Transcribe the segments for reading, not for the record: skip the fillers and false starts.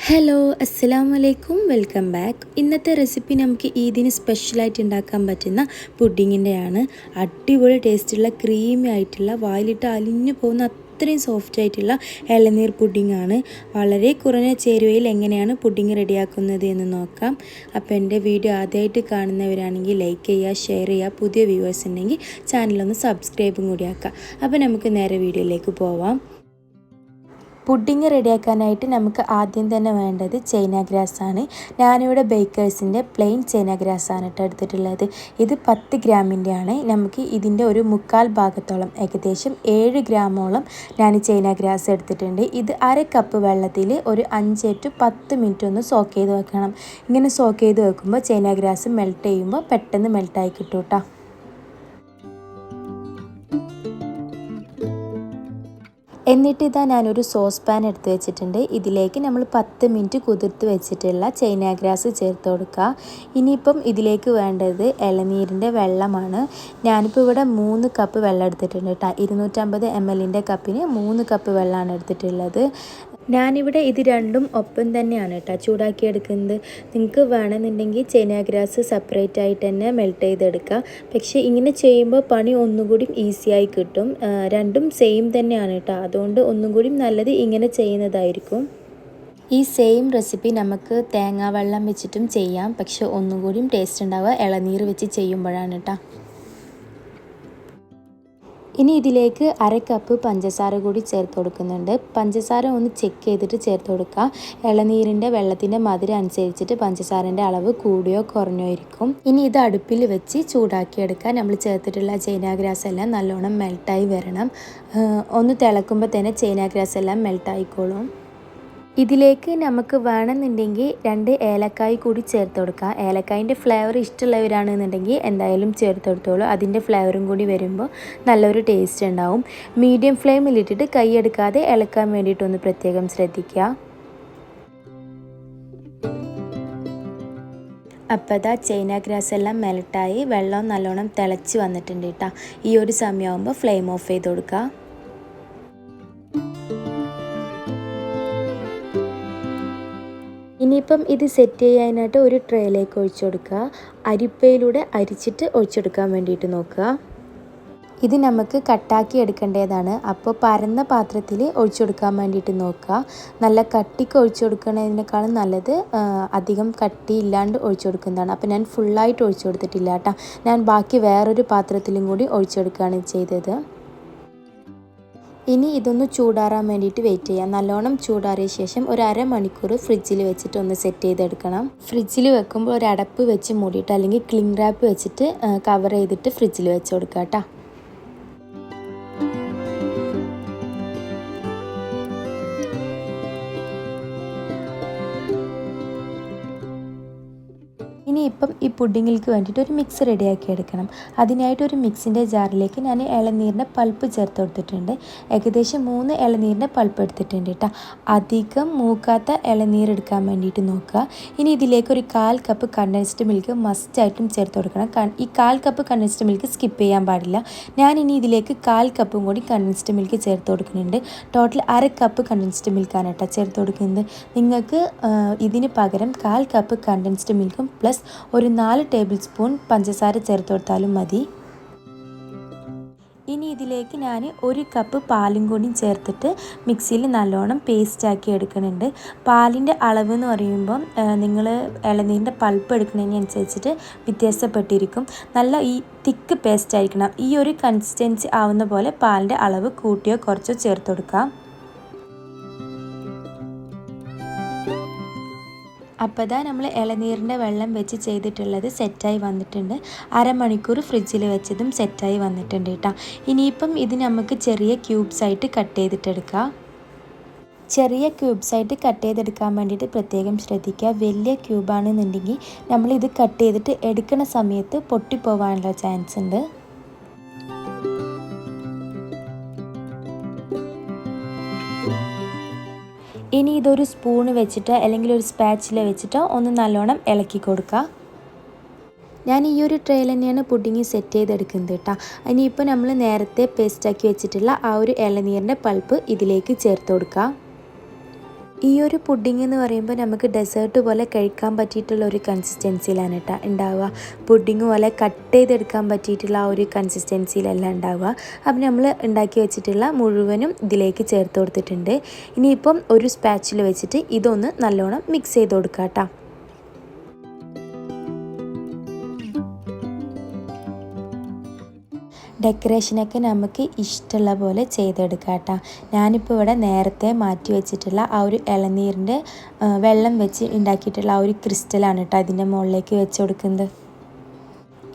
Hello അസ്സലാമലൈക്കും welcome back. ഇന്നത്തെ recipe നമുക്ക് ഈദിന് സ്പെഷ്യലായിട്ട് ഉണ്ടാക്കാൻ പറ്റുന്ന പുഡിങ്ങിൻ്റെയാണ്. അടിപൊളി ടേസ്റ്റുള്ള ക്രീമി ആയിട്ടുള്ള വായിലിട്ട് അലിഞ്ഞു പോകുന്ന അത്രയും സോഫ്റ്റ് ആയിട്ടുള്ള ഇളനീർ പുഡിങ്ങാണ്. വളരെ കുറഞ്ഞ ചേരുവയിൽ എങ്ങനെയാണ് പുഡിങ് റെഡിയാക്കുന്നത് എന്ന് നോക്കാം. അപ്പോൾ എൻ്റെ വീഡിയോ ആദ്യമായിട്ട് കാണുന്നവരാണെങ്കിൽ ലൈക്ക് ചെയ്യുക, ഷെയർ ചെയ്യുക. പുതിയ വ്യൂവേഴ്സ് ഉണ്ടെങ്കിൽ ചാനലൊന്ന് സബ്സ്ക്രൈബും കൂടി ആക്കുക. അപ്പോൾ നമുക്ക് നേരെ വീഡിയോയിലേക്ക് പോവാം. പുഡിങ് റെഡിയാക്കാനായിട്ട് നമുക്ക് ആദ്യം തന്നെ വേണ്ടത് ചൈന ഗ്രാസ് ആണ്. ഞാനിവിടെ ബേക്കേഴ്സിൻ്റെ പ്ലെയിൻ ചൈന ഗ്രാസ് ആണ് എടുത്തിട്ടുള്ളത്. ഇത് 10 ഗ്രാമിൻ്റെ ആണ്. നമുക്ക് ഇതിൻ്റെ ഒരു 1/4 ഭാഗത്തോളം ഏകദേശം 7 ഗ്രാമോളം ഞാൻ ചൈന ഗ്രാസ് എടുത്തിട്ടുണ്ട്. ഇത് 1/2 കപ്പ് വെള്ളത്തിൽ ഒരു 5 to 10 മിനിറ്റ് ഒന്ന് സോക്ക് ചെയ്ത് വെക്കണം. ഇങ്ങനെ സോക്ക് ചെയ്ത് വെക്കുമ്പോൾ ചൈന ഗ്രാസ് മെൽറ്റ് ചെയ്യുമ്പോൾ പെട്ടെന്ന് മെൽറ്റായി കിട്ടും കേട്ടോ. എന്നിട്ട് ഇതാ ഞാനൊരു സോസ് പാൻ എടുത്ത് വെച്ചിട്ടുണ്ട്. ഇതിലേക്ക് നമ്മൾ 10 മിനിറ്റ് കുതിർത്ത് വെച്ചിട്ടുള്ള ചൈന ഗ്രാസ് ചേർത്ത് കൊടുക്കുക. ഇനിയിപ്പം ഇതിലേക്ക് വേണ്ടത് ഇളനീരിൻ്റെ വെള്ളമാണ്. ഞാനിപ്പോൾ ഇവിടെ 3 കപ്പ് വെള്ളം എടുത്തിട്ടുണ്ട് കേട്ടോ. 250 ml കപ്പിന് 3 കപ്പ് വെള്ളമാണ് എടുത്തിട്ടുള്ളത്. ഞാനിവിടെ ഇത് രണ്ടും ഒപ്പം തന്നെയാണ് കേട്ടോ ചൂടാക്കി എടുക്കുന്നത്. നിങ്ങൾക്ക് വേണമെന്നുണ്ടെങ്കിൽ ചൈന ഗ്രാസ് സെപ്പറേറ്റ് ആയിട്ട് തന്നെ മെൽറ്റ് ചെയ്തെടുക്കുക. പക്ഷേ ഇങ്ങനെ ചെയ്യുമ്പോൾ പണി ഒന്നുകൂടി ഈസിയായി കിട്ടും. രണ്ടും സെയിം തന്നെയാണ് കേട്ടോ. അതുകൊണ്ട് ഒന്നും കൂടി നല്ലത് ഇങ്ങനെ ചെയ്യുന്നതായിരിക്കും. ഈ സെയിം റെസിപ്പി നമുക്ക് തേങ്ങാ വെള്ളം വെച്ചിട്ടും ചെയ്യാം. പക്ഷെ ഒന്നും കൂടി ടേസ്റ്റ് ഉണ്ടാവുക ഇളനീർ വെച്ച് ചെയ്യുമ്പോഴാണ് കേട്ടോ. ഇനി ഇതിലേക്ക് 1/2 കപ്പ് പഞ്ചസാര കൂടി ചേർത്ത് കൊടുക്കുന്നുണ്ട്. പഞ്ചസാര ഒന്ന് ചെക്ക് ചെയ്തിട്ട് ചേർത്ത് കൊടുക്കുക. ഇളനീരിൻ്റെ വെള്ളത്തിൻ്റെ മധുരം അനുസരിച്ചിട്ട് പഞ്ചസാരൻ്റെ അളവ് കൂടിയോ കുറഞ്ഞോ ഇരിക്കും. ഇനി ഇത് അടുപ്പിൽ വെച്ച് ചൂടാക്കിയെടുക്കുക. നമ്മൾ ചേർത്തിട്ടുള്ള ചൈന ഗ്രാസ് എല്ലാം നല്ലോണം മെൽട്ടായി വരണം. ഒന്ന് തിളക്കുമ്പോൾ തന്നെ ചൈന ഗ്രാസ് എല്ലാം മെൽട്ടായിക്കോളും. ഇതിലേക്ക് നമുക്ക് വേണമെന്നുണ്ടെങ്കിൽ 2 ഏലക്കായ് കൂടി ചേർത്ത് കൊടുക്കുക. ഏലക്കായിൻ്റെ ഫ്ലേവർ ഇഷ്ടമുള്ളവരാണെന്നുണ്ടെങ്കിൽ എന്തായാലും ചേർത്ത് കൊടുത്തോളൂ. അതിൻ്റെ ഫ്ലേവറും കൂടി വരുമ്പോൾ നല്ലൊരു ടേസ്റ്റ് ഉണ്ടാവും. മീഡിയം ഫ്ലെയിമിലിട്ടിട്ട് കൈയെടുക്കാതെ ഇളക്കാൻ വേണ്ടിയിട്ടൊന്ന് പ്രത്യേകം ശ്രദ്ധിക്കുക. അപ്പോൾ അതാ ചൈന ഗ്രാസ് എല്ലാം മെൽട്ടായി വെള്ളം നല്ലോണം തിളച്ച് വന്നിട്ടുണ്ട് കേട്ടോ. ഈ ഒരു സമയമാകുമ്പോൾ ഫ്ലെയിം ഓഫ് ചെയ്ത് കൊടുക്കുക. ഇനിയിപ്പം ഇത് സെറ്റ് ചെയ്യാനായിട്ട് ഒരു ട്രേയിലേക്ക് ഒഴിച്ചു കൊടുക്കുക. അരിപ്പയിലൂടെ അരിച്ചിട്ട് ഒഴിച്ചെടുക്കാൻ വേണ്ടിയിട്ട് നോക്കുക. ഇത് നമുക്ക് കട്ടാക്കി എടുക്കേണ്ടതാണ്. അപ്പോൾ പരന്ന പാത്രത്തിൽ ഒഴിച്ചു കൊടുക്കാൻ വേണ്ടിയിട്ട് നോക്കുക. നല്ല കട്ടിക്ക് ഒഴിച്ചു കൊടുക്കുന്നതിനേക്കാളും നല്ലത് അധികം കട്ടി ഇല്ലാണ്ട് ഒഴിച്ചു കൊടുക്കുന്നതാണ്. അപ്പോൾ ഞാൻ ഫുള്ളായിട്ട് ഒഴിച്ചു കൊടുത്തിട്ടില്ല കേട്ടോ. ഞാൻ ബാക്കി വേറൊരു പാത്രത്തിലും കൂടി ഒഴിച്ചു കൊടുക്കുകയാണ് ചെയ്തത്. ഇനി ഇതൊന്ന് ചൂടാറാൻ വേണ്ടിയിട്ട് വെയിറ്റ് ചെയ്യാം. നല്ലോണം ചൂടാറിയ ശേഷം ഒരു 1/2 മണിക്കൂർ ഫ്രിഡ്ജിൽ വെച്ചിട്ട് ഒന്ന് സെറ്റ് ചെയ്തെടുക്കണം. ഫ്രിഡ്ജിൽ വെക്കുമ്പോൾ ഒരു അടപ്പ് വെച്ച് മൂടിയിട്ട് അല്ലെങ്കിൽ ക്ലിംഗ് റാപ്പ് വെച്ചിട്ട് കവർ ചെയ്തിട്ട് ഫ്രിഡ്ജിൽ വെച്ച് കൊടുക്കുക കേട്ടോ. ഇനിയിപ്പം ഈ പുഡിങ്ങിലേക്ക് വേണ്ടിയിട്ട് ഒരു മിക്സ് റെഡിയാക്കി എടുക്കണം. അതിനായിട്ട് ഒരു മിക്സിൻ്റെ ജാറിലേക്ക് ഞാൻ ഇളനീരിൻ്റെ പൾപ്പ് ചേർത്ത് കൊടുത്തിട്ടുണ്ട്. ഏകദേശം 3 ഇളനീരിൻ്റെ പൾപ്പ് എടുത്തിട്ടുണ്ട് കേട്ടോ. അധികം മൂക്കാത്ത ഇളനീർ എടുക്കാൻ വേണ്ടിയിട്ട് നോക്കുക. ഇനി ഇതിലേക്ക് ഒരു 1/4 കപ്പ് കണ്ടൻസ്ഡ് മിൽക്ക് മസ്റ്റായിട്ടും ചേർത്ത് കൊടുക്കണം. ഈ 1/4 കപ്പ് കണ്ടൻസ്ഡ് മിൽക്ക് സ്കിപ്പ് ചെയ്യാൻ പാടില്ല. ഞാനിനി ഇതിലേക്ക് 1/4 കപ്പും കൂടി കണ്ടൻസ്ഡ് മിൽക്ക് ചേർത്ത് കൊടുക്കുന്നുണ്ട്. ടോട്ടൽ 1/2 കപ്പ് കണ്ടൻസ്ഡ് മിൽക്കാണ് കേട്ടോ ചേർത്ത് കൊടുക്കുന്നത്. നിങ്ങൾക്ക് ഇതിന് പകരം 1/4 കപ്പ് കണ്ടൻസ്ഡ് മിൽക്കും പ്ലസ് ഒരു 4 ടേബിൾ സ്പൂൺ പഞ്ചസാര ചേർത്ത് കൊടുത്താലും മതി. ഇനി ഇതിലേക്ക് ഞാൻ 1 കപ്പ് പാലും കൂടി ചേർത്തിട്ട് മിക്സിയിൽ നല്ലോണം പേസ്റ്റാക്കി എടുക്കുന്നുണ്ട്. പാലിൻ്റെ അളവ് എന്ന് പറയുമ്പം നിങ്ങൾ ഇളനീരിൻ്റെ പൾപ്പ് എടുക്കുന്നതിനനുസരിച്ചിട്ട് വ്യത്യാസപ്പെട്ടിരിക്കും. നല്ല ഈ തിക്ക് പേസ്റ്റ് ആയിരിക്കണം. ഈ ഒരു കൺസിസ്റ്റൻസി ആവുന്ന പോലെ പാലിൻ്റെ അളവ് കൂട്ടിയോ കുറച്ചോ ചേർത്ത് കൊടുക്കാം. അപ്പോൾ ഇതാ നമ്മൾ ഇളനീരിൻ്റെ വെള്ളം വെച്ച് ചെയ്തിട്ടുള്ളത് സെറ്റായി വന്നിട്ടുണ്ട്. 1/2 മണിക്കൂർ ഫ്രിഡ്ജിൽ വെച്ചതും സെറ്റായി വന്നിട്ടുണ്ട് കേട്ടോ. ഇനിയിപ്പം ഇത് നമുക്ക് ചെറിയ ക്യൂബ്സായിട്ട് കട്ട് ചെയ്തിട്ടെടുക്കാം. ചെറിയ ക്യൂബ്സായിട്ട് കട്ട് ചെയ്തെടുക്കാൻ വേണ്ടിയിട്ട് പ്രത്യേകം ശ്രദ്ധിക്കുക. വലിയ ക്യൂബാണെന്നുണ്ടെങ്കിൽ നമ്മളിത് കട്ട് ചെയ്തിട്ട് എടുക്കുന്ന സമയത്ത് പൊട്ടിപ്പോവാനുള്ള ചാൻസ് ഉണ്ട്. ഇനി ഇതൊരു സ്പൂണ് വെച്ചിട്ടോ അല്ലെങ്കിൽ ഒരു സ്പാച്ചില വെച്ചിട്ടോ ഒന്ന് നല്ലോണം ഇളക്കി കൊടുക്കുക. ഞാൻ ഈ ഒരു ട്രേയിൽ തന്നെയാണ് പുഡിങ് സെറ്റ് ചെയ്തെടുക്കുന്നത് കേട്ടോ. ഇനിയിപ്പോൾ നമ്മൾ നേരത്തെ പേസ്റ്റാക്കി വെച്ചിട്ടുള്ള ആ ഒരു ഇളനീരിൻ്റെ പൾപ്പ് ഇതിലേക്ക് ചേർത്ത് കൊടുക്കുക. ഈ ഒരു പുഡിംഗ് എന്ന് പറയുമ്പോൾ നമുക്ക് ഡെസേർട്ട് പോലെ കഴിക്കാൻ പറ്റിയിട്ടുള്ള ഒരു കൺസിസ്റ്റൻസിയിലാണ് കേട്ടോ ഉണ്ടാവുക. പുഡിംഗ് പോലെ കട്ട് ചെയ്തെടുക്കാൻ പറ്റിയിട്ടുള്ള ആ ഒരു കൺസിസ്റ്റൻസിയിലല്ല ഉണ്ടാവുക. അപ്പം നമ്മൾ ഉണ്ടാക്കി വെച്ചിട്ടുള്ള മുഴുവനും ഇതിലേക്ക് ചേർത്ത് കൊടുത്തിട്ടുണ്ട്. ഇനിയിപ്പം ഒരു സ്പാച്ചിൽ വെച്ചിട്ട് ഇതൊന്ന് നല്ലോണം മിക്സ് ചെയ്ത് കൊടുക്കാം കേട്ടോ. ഡെക്കറേഷനൊക്കെ നമുക്ക് ഇഷ്ടമുള്ള പോലെ ചെയ്തെടുക്കാം കേട്ടോ. ഞാനിപ്പോൾ ഇവിടെ നേരത്തെ മാറ്റി വെച്ചിട്ടുള്ള ആ ഒരു ഇളനീരിൻ്റെ വെള്ളം വെച്ച് ഉണ്ടാക്കിയിട്ടുള്ള ആ ഒരു ക്രിസ്റ്റലാണ് കേട്ടോ അതിൻ്റെ മുകളിലേക്ക് വെച്ച് കൊടുക്കുന്നത്.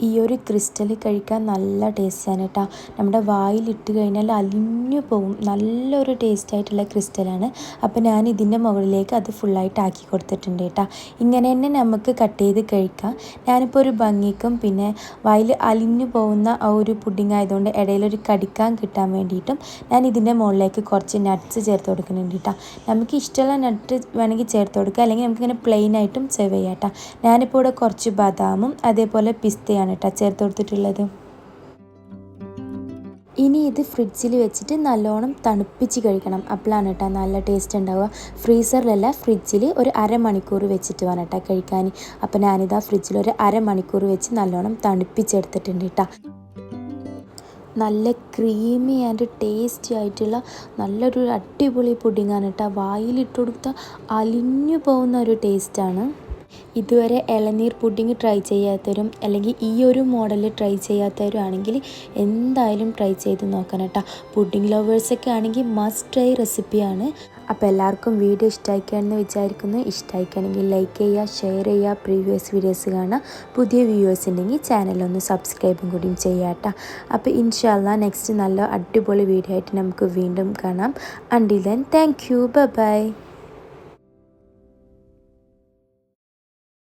ഈ ഒരു ക്രിസ്റ്റൽ കഴിക്കാൻ നല്ല ടേസ്റ്റാണ് കേട്ടോ. നമ്മുടെ വായിലിട്ട് കഴിഞ്ഞാൽ അലിഞ്ഞു പോകും. നല്ലൊരു ടേസ്റ്റായിട്ടുള്ള ക്രിസ്റ്റലാണ്. അപ്പോൾ ഞാൻ ഇതിൻ്റെ മുകളിലേക്ക് അത് ഫുള്ളായിട്ട് ആക്കി കൊടുത്തിട്ടുണ്ട് കേട്ടോ. ഇങ്ങനെ തന്നെ നമുക്ക് കട്ട് ചെയ്ത് കഴിക്കാം. ഞാനിപ്പോൾ ഒരു ഭംഗിക്കും പിന്നെ വായിൽ അലിഞ്ഞു പോകുന്ന ആ ഒരു പുഡിംഗ് ആയതുകൊണ്ട് ഇടയിലൊരു കടിക്കാൻ കിട്ടാൻ വേണ്ടിയിട്ടും ഞാൻ ഇതിൻ്റെ മുകളിലേക്ക് കുറച്ച് നട്ട്സ് ചേർത്ത് കൊടുക്കുന്നുണ്ട് കേട്ടോ. നമുക്ക് ഇഷ്ടമുള്ള നട്ട് വേണമെങ്കിൽ ചേർത്ത് കൊടുക്കുക, അല്ലെങ്കിൽ നമുക്കിങ്ങനെ പ്ലെയിൻ ആയിട്ടും സെർവ് ചെയ്യാം കേട്ടോ. ഞാനിപ്പോൾ ഇവിടെ കുറച്ച് ബദാമും അതേപോലെ പിസ്തയാണ് കേട്ടോ ചേർത്ത് കൊടുത്തിട്ടുള്ളത്. ഇനി ഇത് ഫ്രിഡ്ജിൽ വെച്ചിട്ട് നല്ലോണം തണുപ്പിച്ച് കഴിക്കണം. അപ്പോഴാണ് കേട്ടോ നല്ല ടേസ്റ്റ് ഉണ്ടാവുക. ഫ്രീസറിലല്ല, ഫ്രിഡ്ജിൽ ഒരു അരമണിക്കൂർ വെച്ചിട്ട് വേണം കേട്ടോ കഴിക്കാൻ. അപ്പോൾ ഞാനിതാ ഫ്രിഡ്ജിൽ ഒരു അരമണിക്കൂർ വെച്ച് നല്ലോണം തണുപ്പിച്ചെടുത്തിട്ടുണ്ട് കേട്ടോ. നല്ല ക്രീമി ആൻഡ് ടേസ്റ്റി ആയിട്ടുള്ള നല്ലൊരു അടിപൊളി പുഡിങ്ങാണ് കേട്ടോ. വായിലിട്ട് കൊടുത്താൽ അലിഞ്ഞു പോകുന്ന ഒരു ടേസ്റ്റാണ്. ഇതുവരെ ഇളനീർ പുഡിങ് ട്രൈ ചെയ്യാത്തവരും അല്ലെങ്കിൽ ഈ ഒരു മോഡൽ ട്രൈ ചെയ്യാത്തവരും ആണെങ്കിൽ എന്തായാലും ട്രൈ ചെയ്ത് നോക്കണം കേട്ടോ. പുഡിങ് ലവേഴ്സൊക്കെ ആണെങ്കിൽ മസ്റ്റ് ട്രൈ റെസിപ്പിയാണ്. അപ്പോൾ എല്ലാവർക്കും വീഡിയോ ഇഷ്ടമായിക്കാണെന്ന് വിചാരിക്കുന്നു. ഇഷ്ടമായിക്കാണെങ്കിൽ ലൈക്ക് ചെയ്യുക, ഷെയർ ചെയ്യുക, പ്രീവിയസ് വീഡിയോസ് കാണുക. പുതിയ വ്യൂവേഴ്സ് ഉണ്ടെങ്കിൽ ചാനലൊന്ന് സബ്സ്ക്രൈബും കൂടിയും ചെയ്യാം കേട്ടോ. അപ്പോൾ ഇൻഷാ അല്ലാഹ് നെക്സ്റ്റ് നല്ല അടിപൊളി വീഡിയോ ആയിട്ട് നമുക്ക് വീണ്ടും കാണാം. Until then thank you, bye bye.